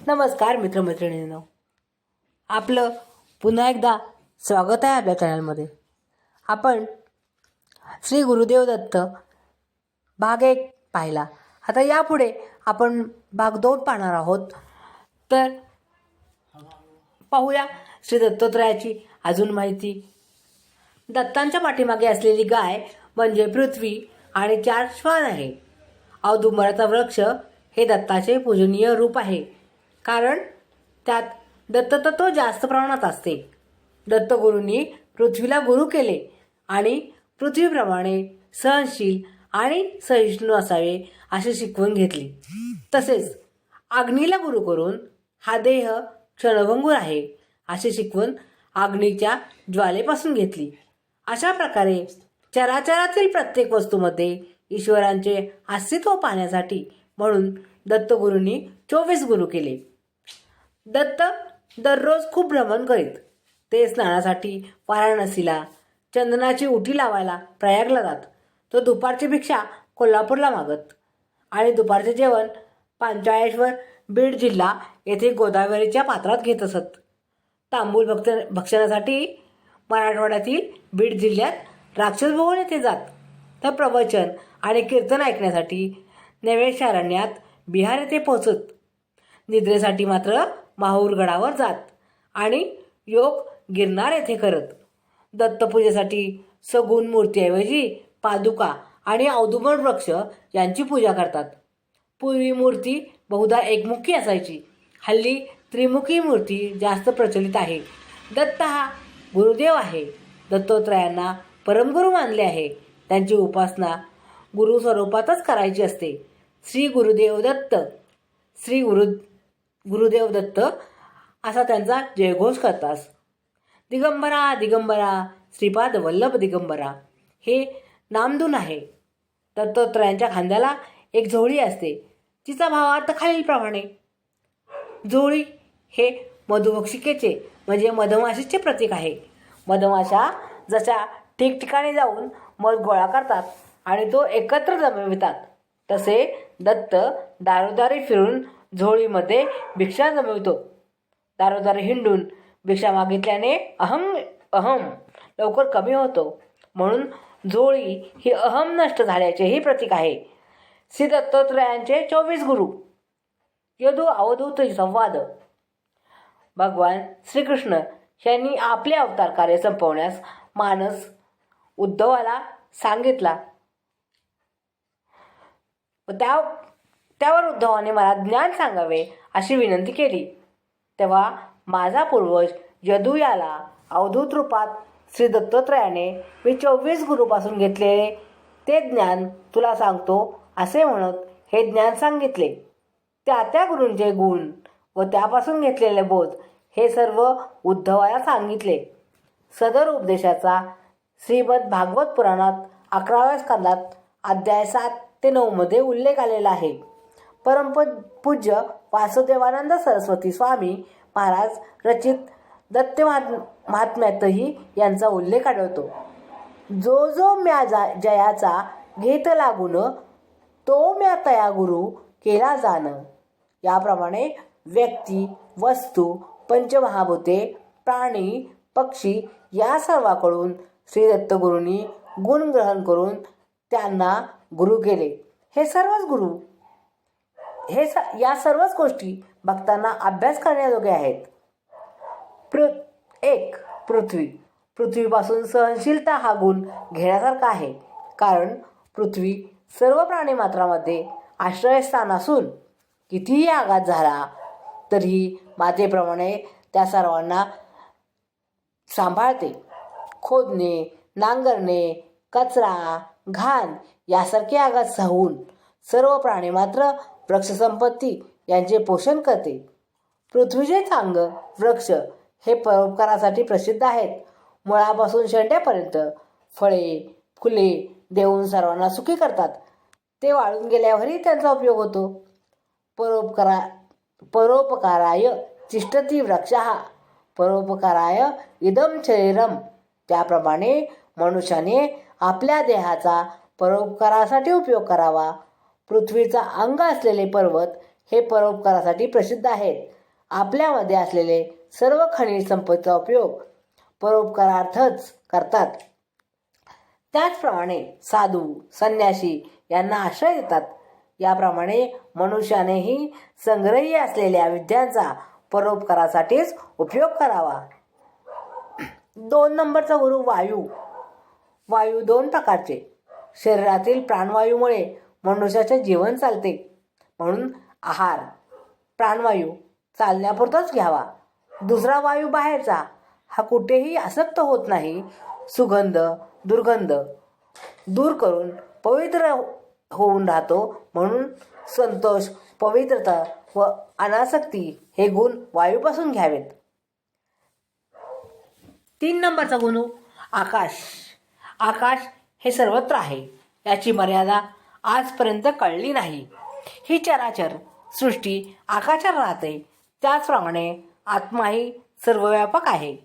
नमस्कार मित्रमैत्रिणींनो, आपलं पुन्हा एकदा स्वागत आहे आपल्या चॅनलमध्ये. आपण श्री गुरुदेव दत्त भाग 1 पाहिला. आता यापुढे आपण भाग 2 पाहणार आहोत. तर पाहूया श्री दत्तात्रयाची अजून माहिती. दत्तांच्या पाठीमागे असलेली गाय म्हणजे पृथ्वी आणि 4 श्वान आहे. औदुंबराचा वृक्ष हे दत्ताचे पूजनीय रूप आहे, कारण त्यात दत्ततत्व जास्त प्रमाणात असते. दत्तगुरूंनी पृथ्वीला गुरु केले आणि पृथ्वीप्रमाणे सहनशील आणि सहिष्णू असावे अशी शिकवण घेतली. तसेच अग्नीला गुरु करून हा देह क्षणभंगूर आहे अशी शिकवण अग्नीच्या ज्वालेपासून घेतली. अशा प्रकारे चराचरातील प्रत्येक वस्तूमध्ये ईश्वरांचे अस्तित्व पाहण्यासाठी म्हणून दत्तगुरूंनी 24 गुरु केले. दत्त दररोज खूप भ्रमण करीत. ते स्नानासाठी वाराणसीला, चंदनाची उटी लावायला प्रयागला जात. तो दुपारची भिक्षा कोल्हापूरला मागत आणि दुपारचे जेवण पांचाळेश्वर बीड जिल्हा येथे गोदावरीच्या पात्रात घेत असत. तांबूल भक्षणासाठी मराठवाड्यातील बीड जिल्ह्यात राक्षसभवन येथे जात. तर प्रवचन आणि कीर्तन ऐकण्यासाठी नैवेशारण्यात बिहार येथे पोहोचत. निद्रेसाठी मात्र माहूरगडावर जात आणि योग गिरनार येथे करत. दत्तपूजेसाठी सगुण मूर्तीऐवजी पादुका आणि औदुंबर वृक्ष यांची पूजा करतात. पूर्वी मूर्ती बहुधा एकमुखी असायची. हल्ली त्रिमुखी मूर्ती जास्त प्रचलित आहे. दत्त हा गुरुदेव आहे. दत्तोत्रयांना परमगुरू मानले आहे. त्यांची उपासना गुरु स्वरूपातच करायची असते. श्री गुरुदेव दत्त, श्री गुरुदेव दत्त असा त्यांचा जयघोष करतात. दिगंबरा दिगंबरा श्रीपाद वल्लभ दिगंबरा हे नामधून आहे. दत्तोत्रयांच्या खांद्याला एक झोळी असते. तिचा भावार्थ खालीलप्रमाणे. झोळी हे मधुभक्षिकेचे म्हणजे मधमाशीचे प्रतीक आहे. मधमाशा जशा ठिकठिकाणी जाऊन मध गोळा करतात आणि तो एकत्र जमवितात, तसे दत्त दारोदारी फिरून झोळीमध्ये भिक्षा जमवितो. दारोदारी हिंडून भिक्षा मागितल्याने अहम लवकर कमी होतो, म्हणून झोळी ही अहम नष्ट झाल्याचेही प्रतीक आहे. श्री दत्तात्रयांचे 24 गुरु. यदु अवधूत संवाद. भगवान श्रीकृष्ण यांनी आपले अवतार कार्य संपवण्यास मानस उद्धवाला सांगितला. त्यावर उद्धवाने मला ज्ञान सांगावे अशी विनंती केली. तेव्हा माझा पूर्वज यदू याला अवधूत रूपात श्री दत्तात्रयाने मी 24 गुरुपासून घेतलेले ते ज्ञान तुला सांगतो असे म्हणत हे ज्ञान सांगितले. त्या गुरूंचे गुण व त्यापासून घेतलेले बोध हे सर्व उद्धवाला सांगितले. सदर उपदेशाचा श्रीमद भागवत पुराणात 11व्या स्कंदात अध्याय 7 ते 9 मध्ये उल्लेख आलेला आहे. परमपूज्य वासुदेवानंद सरस्वती स्वामी महाराज रचित दत्त महात्म्यातही यांचा उल्लेख आढळतो. जो जो म्या जयाचा घेत लागून तो म्या तया गुरु केला जाण. याप्रमाणे व्यक्ती, वस्तू, पंचमहाभूते, प्राणी, पक्षी या सर्वांकडून श्री दत्तगुरूंनी गुण ग्रहण करून त्यांना गुरु केले. या सर्वच गोष्टी भक्तांना अभ्यास करण्याजोग्या आहेत. 1. पृथ्वीपासून सहनशीलता हा गुण घेण्यासारखा आहे, कारण पृथ्वी सर्व प्राणीमात्रामध्ये आश्रयस्थान असून कितीही आघात झाला तरीही मातेप्रमाणे त्या सर्वांना सांभाळते. खोदणे, नांगरणे, कचरा, घाण यासारखे आघात सहून सर्व प्राणी मात्र वृक्षसंपत्ती यांचे पोषण करते. पृथ्वीचे चांग वृक्ष हे परोपकारासाठी प्रसिद्ध आहेत. मुळापासून शेंड्यापर्यंत फळे फुले देऊन सर्वांना सुखी करतात. ते वाळून गेल्यावरही त्यांचा उपयोग होतो. परोपकाराय तिष्ठती वृक्षः परोपकाराय इदं शरीरम. त्याप्रमाणे मनुष्याने आपल्या देहाचा परोपकारासाठी उपयोग करावा. पृथ्वीचा अंग असलेले पर्वत हे परोपकारासाठी प्रसिद्ध आहेत. आपल्यामध्ये असलेले सर्व खनिज संपत्तीचा उपयोग परोपकारार्थच करतात. त्याचप्रमाणे साधू संन्यासी यांना आश्रय देतात. याप्रमाणे मनुष्यानेही संग्रही असलेल्या विद्यांचा परोपकारासाठीच उपयोग करावा. 2 नंबरचा गुरु वायू. वायू 2 प्रकारचे. शरीरातील प्राणवायूमुळे मनुष्याचे जीवन चालते, म्हणून आहार प्राणवायू चालण्यापुरताच घ्यावा. दुसरा वायू बाहेरचा, हा कुठेही आसक्त होत नाही. सुगंध दुर्गंध दूर करून पवित्र होऊन राहतो, म्हणून संतोष, पवित्रता व अनासक्ती हे गुण वायूपासून घ्यावेत. 3 नंबरचा गुण आकाश. आकाश हे सर्वत्र आहे, याची मर्यादा आजपर्यंत कळली नाही. ही चराचर सृष्टी आकाशात राहते. त्याचप्रमाणे आत्माही सर्वव्यापक आहे.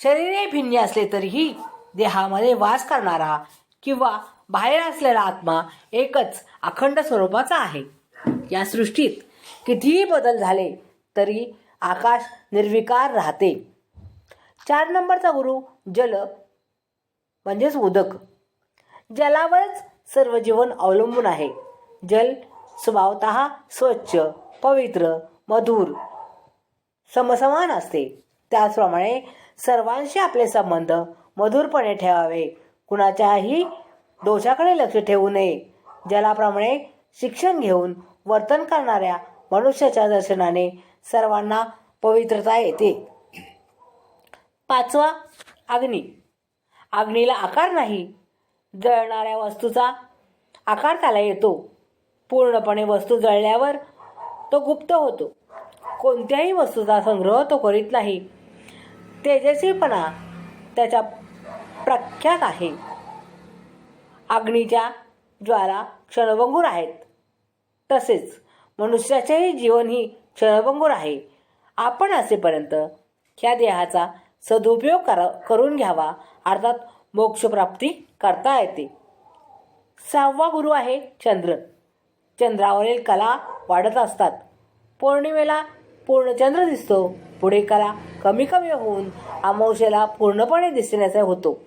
शरीरे भिन्न असले तरीही देहामध्ये वास करणारा किंवा बाहेर असलेला आत्मा एकच अखंड स्वरूपाचा आहे. या सृष्टीत कितीही बदल झाले तरी आकाश निर्विकार राहते. 4 नंबरचा गुरु जल म्हणजेच उदक. जलावरच सर्व जीवन अवलंबून आहे. जल स्वभावतः स्वच्छ, पवित्र, मधुर, समसमान असते. त्याचप्रमाणे सर्वांशी आपले संबंध मधुरपणे ठेवावे. कुणाच्याही दोषाकडे लक्ष ठेवू नये. जलाप्रमाणे शिक्षण घेऊन वर्तन करणाऱ्या मनुष्याच्या दर्शनाने सर्वांना पवित्रता येते. 5वा अग्नी. अग्नीला आकार नाही. जळणाऱ्या वस्तूचा आकार त्याला येतो. पूर्णपणे वस्तू जळल्यावर तो गुप्त होतो. कोणत्याही वस्तूचा संग्रह तो करीत नाही. तेजस्वीपणा त्याच्या प्रख्यात आहे. अग्नीच्या ज्वाला क्षणभंगूर आहेत, तसेच मनुष्याचेही जीवन ही क्षणभंगूर आहे. आपण असेपर्यंत ह्या देहाचा सदुपयोग करून घ्यावा, अर्थात मोक्षप्राप्ती करता येते. 6वा गुरु आहे चंद्र. चंद्रावरील कला वाढत असतात. पौर्णिमेला पूर्णचंद्र दिसतो. पुढे कला कमी कमी होऊन अमावस्येला पूर्णपणे दिसण्याचा होतो.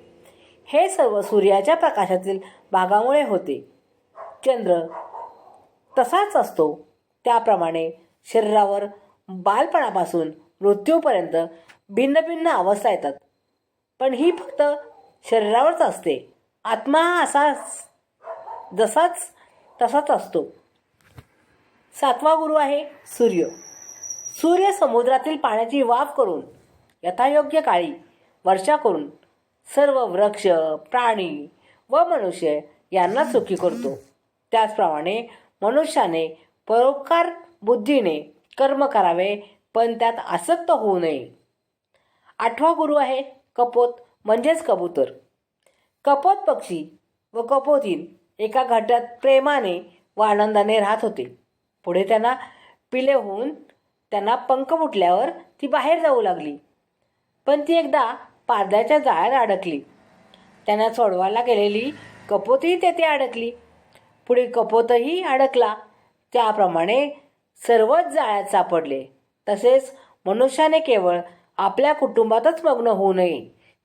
हे सर्व सूर्याच्या प्रकाशातील भागामुळे होते. चंद्र तसाच असतो. त्याप्रमाणे शरीरावर बालपणापासून मृत्यूपर्यंत भिन्न भिन्न अवस्था येतात, पण ही फक्त शरीरावरच असते. आत्मा असाच जसाच तसाच असतो. 7वा गुरु आहे सूर्य. सूर्य समुद्रातील पाण्याची वाफ करून यथायोग्य काळी वर्षा करून सर्व वृक्ष, प्राणी व मनुष्य यांना सुखी करतो. त्याचप्रमाणे मनुष्याने परोपकार बुद्धीने कर्म करावे, पण त्यात आसक्त होऊ नये. 8वा गुरु आहे कपोत म्हणजेच कबूतर. कपोत पक्षी व कपोतीन एका घाटात प्रेमाने व आनंदाने राहत होते. पुढे त्यांना पिले होऊन त्यांना पंख फुटल्यावर ती बाहेर जाऊ लागली, पण ती एकदा पारद्याच्या जाळ्यात अडकली. त्यांना सोडवायला गेलेली कपोतही तेथे अडकली. पुढे कपोतही अडकला. त्याप्रमाणे सर्वच जाळ्यात सापडले. तसेच मनुष्याने केवळ आपल्या कुटुंबातच मग्न होऊ नये.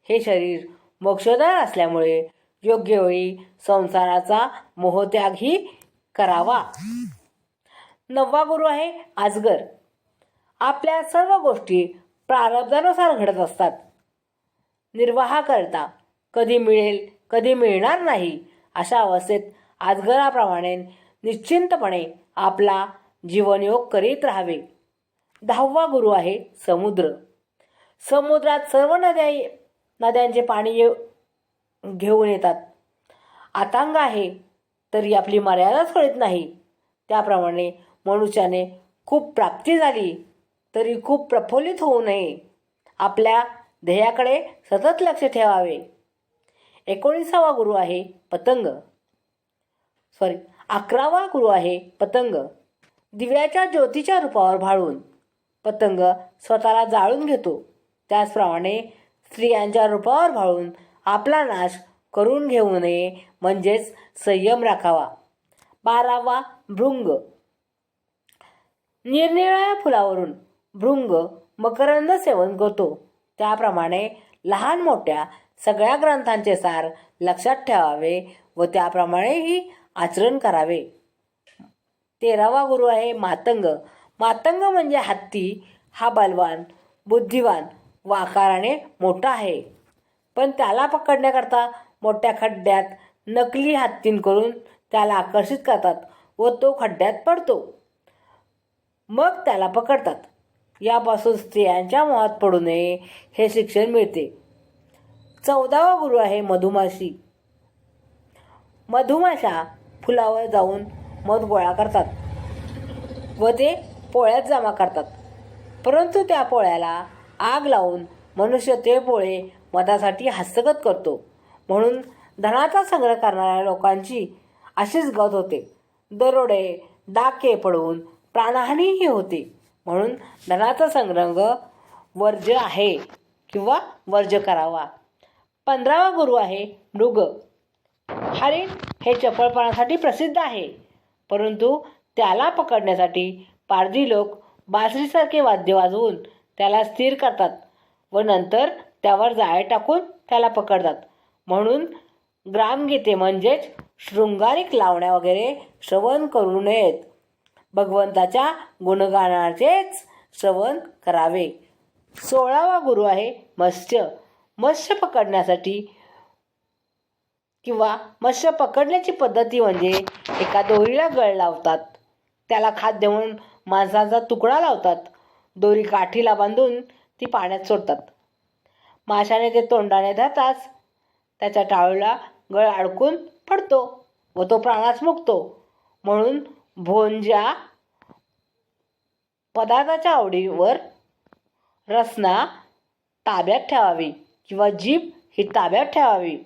हे शरीर मोक्षदार असल्यामुळे योग्य वेळी संसाराचा मोहत्यागही करावा. 9वा गुरु आहे अजगर. आपल्या सर्व गोष्टी प्रारब्धानुसार घडत असतात. निर्वाह करता कधी मिळेल कधी मिळणार नाही अशा अवस्थेत अजगराप्रमाणे निश्चिंतपणे आपला जीवनयोग करीत राहावे. 10वा गुरु आहे समुद्र. समुद्रात सर्व नद्यांचे पाणी घेऊन येतात. आतंक आहे तरी आपली मर्यादाच कळत नाही. त्याप्रमाणे मनुष्याने खूप प्राप्ती झाली तरी खूप प्रफुल्लित होऊ नये. आपल्या ध्येयाकडे सतत लक्ष ठेवावे. 19वा गुरु आहे पतंग. 11वा गुरु आहे पतंग. दिव्याच्या ज्योतीच्या रूपावर भाळून पतंग स्वतःला जाळून घेतो. त्याचप्रमाणे स्त्रियांच्या रूपावर भाळून आपला नाश करून घेऊ नये, म्हणजेच संयम राखावा. 12वा भृंग. निरनिराळ्या फुलावरून भृंग मकरंद सेवन करतो, त्याप्रमाणे लहान मोठ्या सगळ्या ग्रंथांचे सार लक्षात ठेवावे व त्याप्रमाणेही आचरण करावे. 13वा गुरु आहे मातंग. मातंग म्हणजे हत्ती. हा बलवान, बुद्धिवान व आकाराने मोठा आहे, पण त्याला पकडण्याकरता मोठ्या खड्ड्यात नकली हत्तींकडून त्याला आकर्षित करतात व तो खड्ड्यात पडतो. मग त्याला पकडतात. यापासून स्त्रियांच्या मोहात पडू नये हे शिक्षण मिळते. 14वा गुरु आहे मधुमाशी. मधुमाशा फुलावर जाऊन मध गोळा करतात व ते पोळ्यात जमा करतात, परंतु त्या पोळ्याला आग लावून मनुष्य ते पोळे मधासाठी हस्तगत करतो. म्हणून धनाचा संग्रह करणाऱ्या लोकांची अशीच गत होते. दरोडे डाके पडून प्राणहानीही होते. म्हणून धनाचा संग्रह वर्ज्य आहे किंवा वर्ज्य करावा. 15वा गुरु आहे मृग. हरिण हे चपळपणासाठी प्रसिद्ध आहे, परंतु त्याला पकडण्यासाठी पारधी लोक बासरीसारखे वाद्य वाजवून त्याला स्थिर करतात व नंतर त्यावर जाळे टाकून त्याला पकडतात. म्हणून ग्रामगीते म्हणजेच शृंगारिक लावण्या वगैरे श्रवण करू नयेत. भगवंताच्या गुणगानाचेच श्रवण करावे. 16वा गुरु आहे मत्स्य. मत्स्य पकडण्यासाठी किंवा मत्स्य पकडण्याची पद्धती म्हणजे एका दोरीला गळ लावतात, त्याला खाद्य म्हणून मांसाचा तुकडा लावतात, दोरी काठीला बांधून ती पाण्यात सोडतात. माशाने ते तोंडाने धरताच त्याच्या टाळूला गळ अडकून पडतो व तो प्राणास मुकतो. म्हणून भोंज्या पदार्थाच्या आवडीवर रसना ताब्यात ठेवावी किंवा जीभ ही ताब्यात ठेवावी.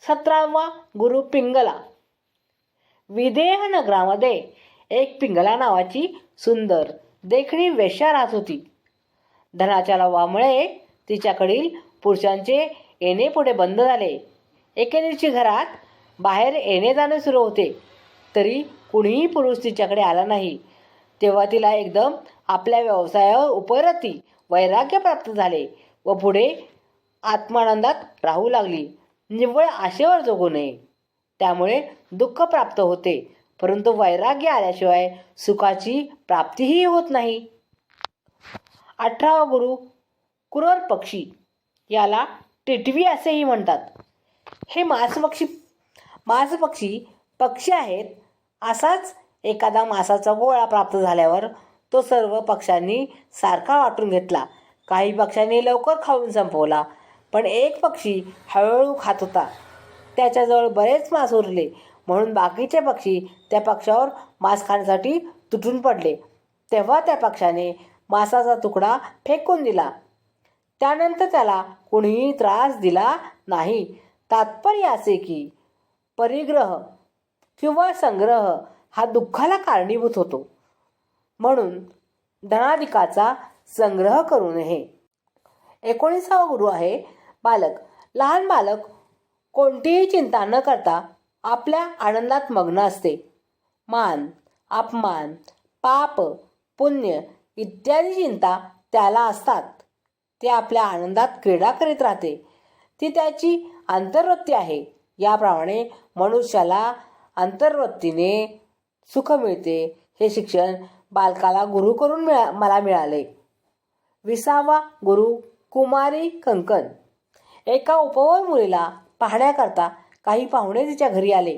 17वा गुरु पिंगला. विदेह नगरामध्ये एक पिंगला नावाची सुंदर देखणी वेश्या राहत होती. धनाच्या लोभामुळे तिच्याकडील पुरुषांचे येणे पुढे बंद झाले. एके दिवशी घरात बाहेर येणे जाणे सुरू होते, तरी कुणीही पुरुष तिच्याकडे आला नाही. तेव्हा तिला एकदम आपल्या व्यवसायावर उपरती वैराग्य प्राप्त झाले व पुढे आत्मानंदात राहू लागली. निव्वळ आशेवर जगू नये, त्यामुळे दुःख प्राप्त होते, परंतु वैराग्य आल्याशिवाय सुखाची प्राप्तीही होत नाही. 18वा गुरु कुरर पक्षी. याला टिटवी असेही म्हणतात. हे मांसपक्षी पक्षी आहेत. असाच एखादा मांसाचा गोळा प्राप्त झाल्यावर तो सर्व पक्ष्यांनी सारखा वाटून घेतला. काही पक्ष्यांनी लवकर खाऊन संपवला, पण एक पक्षी हळूहळू खात होता. त्याच्याजवळ बरेच मांस उरले, म्हणून बाकीचे पक्षी त्या पक्षावर मांस खाण्यासाठी तुटून पडले. तेव्हा त्या पक्षाने मांसाचा तुकडा फेकून दिला. त्यानंतर त्याला कुणीही त्रास दिला नाही. तात्पर्य असे की परिग्रह किंवा संग्रह हा दुःखाला कारणीभूत होतो, म्हणून धनाधिकाचा संग्रह करू नये. 19वा गुरु आहे बालक. लहान बालक कोणतीही चिंता न करता आपल्या आनंदात मग्न असते. मान, अपमान, पाप, पुण्य इत्यादी चिंता त्याला असतात. ते आपल्या आनंदात क्रीडा करीत राहते. ती त्याची अंतर्वृत्ती आहे. याप्रमाणे मनुष्याला अंतर्वृत्तीने सुख मिळते. हे शिक्षण बालकाला गुरु करून मला मिळाले. 20वा गुरु कुमारी कंकण. एका उपवन मुलीला पाहण्याकरता काही पाहुणे तिच्या घरी आले.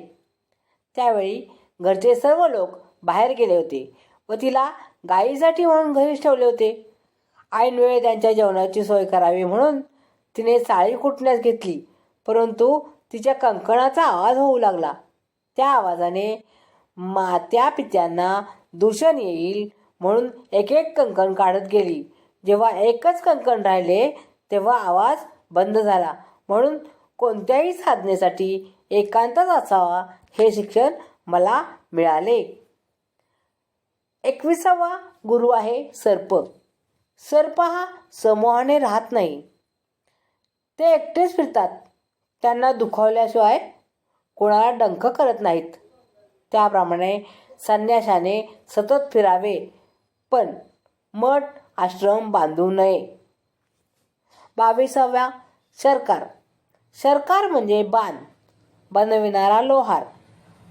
त्यावेळी घरचे सर्व लोक बाहेर गेले होते व तिला गायीसाठी म्हणून घरीच ठेवले होते. ऐनवेळी त्यांच्या जेवणाची सोय करावी म्हणून तिने साळी कुटण्यास घेतली, परंतु तिच्या कंकणाचा आवाज होऊ लागला. त्या आवाजाने मात्या पित्यांना दूषण येईल म्हणून एक एक कंकण काढत गेली. जेव्हा एकच कंकण राहिले तेव्हा आवाज बंद झाला. म्हणून कोणत्याही साधनेसाठी एकांतच असावा हे शिक्षण मला मिळाले. 21वा गुरु आहे सर्प. सर्प हा समूहाने राहत नाही. ते एकटेच फिरतात. त्यांना दुखावल्याशिवाय कोणाला डंख करत नाहीत. त्याप्रमाणे संन्याशाने सतत फिरावे, पण मठ आश्रम बांधू नये. 22. शरकार. शरकार म्हणजे बाण बनविणारा लोहार.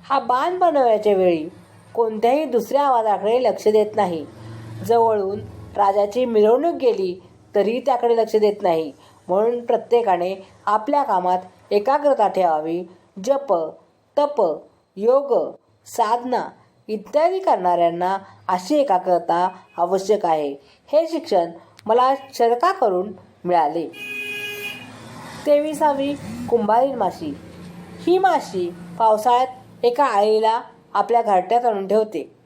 हा बाण बनवण्याच्या वेळी कोणत्याही दुसऱ्या आवाजाकडे लक्ष देत नाही. जवळून राजाची मिरवणूक गेली तरी त्याकडे लक्ष देत नाही. म्हणून प्रत्येकाने आपल्या कामात एकाग्रता ठेवावी. जप, तप, योग, साधना इत्यादी करणाऱ्यांना अशी एकाग्रता आवश्यक आहे. हे शिक्षण मला शरकाकडून मिळाले. 23. कुंभारीण माशी. ही माशी पावसाळ्यात एका आळीला आपल्या घरट्यात आणून ठेवते.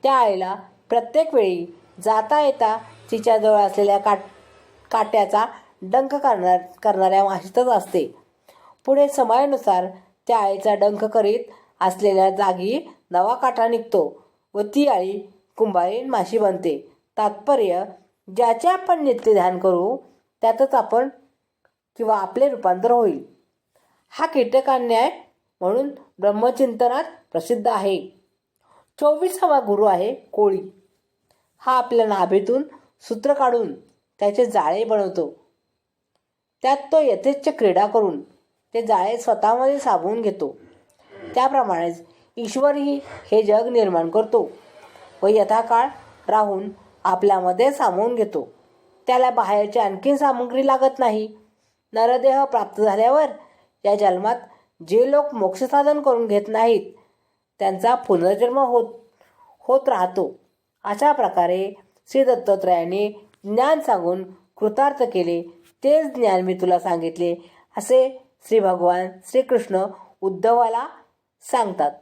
त्या आळीला प्रत्येक वेळी जाता येता तिच्याजवळ असलेल्या काट्याचा डंख करणाऱ्या माशीतच असते. पुढे समयानुसार त्या आळीचा डंख करीत असलेल्या जागी नवा काटा निघतो व ती आळी कुंभारीण माशी बनते. तात्पर्य, ज्याचे आपण नित्य ध्यान करू त्यातच आपण किंवा आपले रूपांतर होईल. हा कीटकान्याय म्हणून ब्रह्मचिंतनात प्रसिद्ध आहे. 24. गुरु आहे कोळी. हा आपल्या नाभीतून सूत्र काढून त्याचे जाळे बनवतो. त्यात तो यथेच्छ क्रीडा करून ते जाळे स्वतःमध्ये सामावून घेतो. त्याप्रमाणेच ईश्वरही हे जग निर्माण करतो व यथाकाळ राहून आपल्यामध्ये सामावून घेतो. त्याला बाहेरची आणखी सामग्री लागत नाही. नरदेह प्राप्त झाल्यावर या जन्मात जे लोक मोक्षसाधन करून घेत नाहीत त्यांचा पुनर्जन्म होत राहतो. अशा प्रकारे श्री दत्तात्रयाने ज्ञान सांगून कृतार्थ केले. तेच ज्ञान मी तुला सांगितले असे श्री भगवान श्रीकृष्ण उद्धवाला सांगतात.